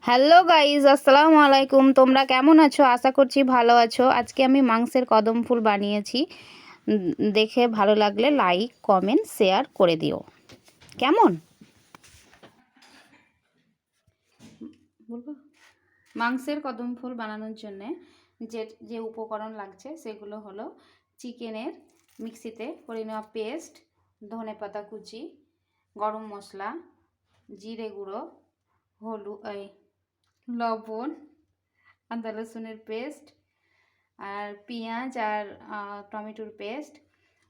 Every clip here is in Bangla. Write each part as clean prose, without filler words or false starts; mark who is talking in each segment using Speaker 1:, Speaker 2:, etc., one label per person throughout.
Speaker 1: হ্যালো গাইজ, আসসালামু আলাইকুম। তোমরা কেমন আছো? আশা করছি ভালো আছো। আজকে আমি মাংসের কদম ফুল বানিয়েছি। দেখে ভালো লাগলে লাইক, কমেন্ট, শেয়ার করে দিও। কেমন? বলবো, মাংসের কদম ফুল বানানোর জন্যে যে যে উপকরণ লাগছে সেগুলো হলো চিকেনের মিক্সিতে করে নেওয়া পেস্ট, ধনেপাতা কুচি, গরম মশলা, জিরে গুঁড়ো, হলুদ, লবণ, আদা রসুনের পেস্ট, আর পেঁয়াজ আর টমেটোর পেস্ট,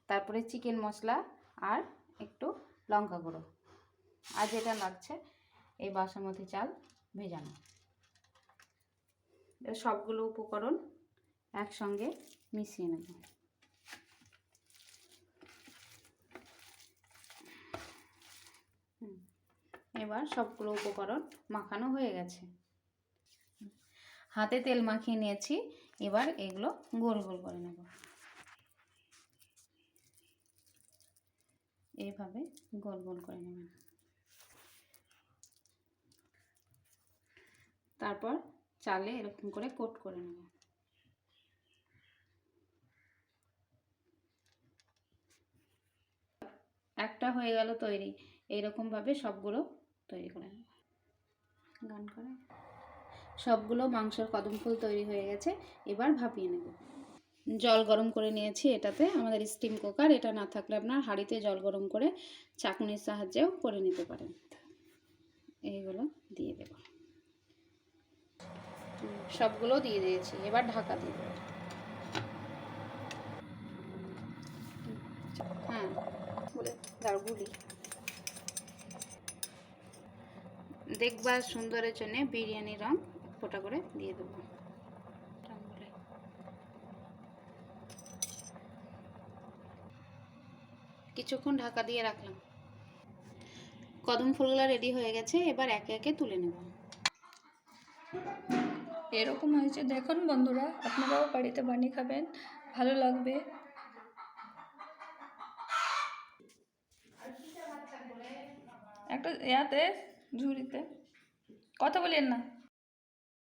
Speaker 1: তারপরে চিকেন মশলা আর একটু লঙ্কা গুঁড়ো। আর যেটা লাগছে এই বাসমতি চাল ভেজানো। সবগুলো উপকরণ একসঙ্গে মিশিয়ে নেব। এবার সবগুলো উপকরণ মাখানো হয়ে গেছে। হাতে তেল মাখিয়ে নিয়েছি। এবার এগুলো গোল গোল করে নেব। এইভাবে গোল গোল করে নেবেন। তারপর চালে এরকম করে কোট করে নেব। একটা হয়ে গেল তৈরি। এইরকমভাবে সবগুলো তৈরি করে নেব। গান করে সবগুলো মাংসের কদম ফুল তৈরি হয়ে গেছে। এবার ভাপিয়ে নেব। জল গরম করে নিয়েছি। এটাতে আমাদের স্টিম কুকার, এটা না থাকলে আপনার হাঁড়িতে জল গরম করে চাকুনির সাহায্যেও করে নিতে পারেন। এইগুলো দিয়ে দেব। সবগুলো দিয়ে দিয়েছি। এবার ঢাকা দিয়ে দেব। হ্যাঁ, গুলি দেখবার সুন্দরের জন্য বিরিয়ানি রং ফোটা করে দিয়ে দেবো। কিছুক্ষণ ঢাকা দিয়ে রাখলাম। কদম ফুলগুলো রেডি হয়ে গেছে। এবার একে একে তুলে নেব।
Speaker 2: এরকম হয়েছে দেখুন বন্ধুরা, আপনারাও বাড়িতে বানিয়ে খাবেন, ভালো লাগবে। একটা ইয়াতে ঝুড়িতে কথা বলেন না।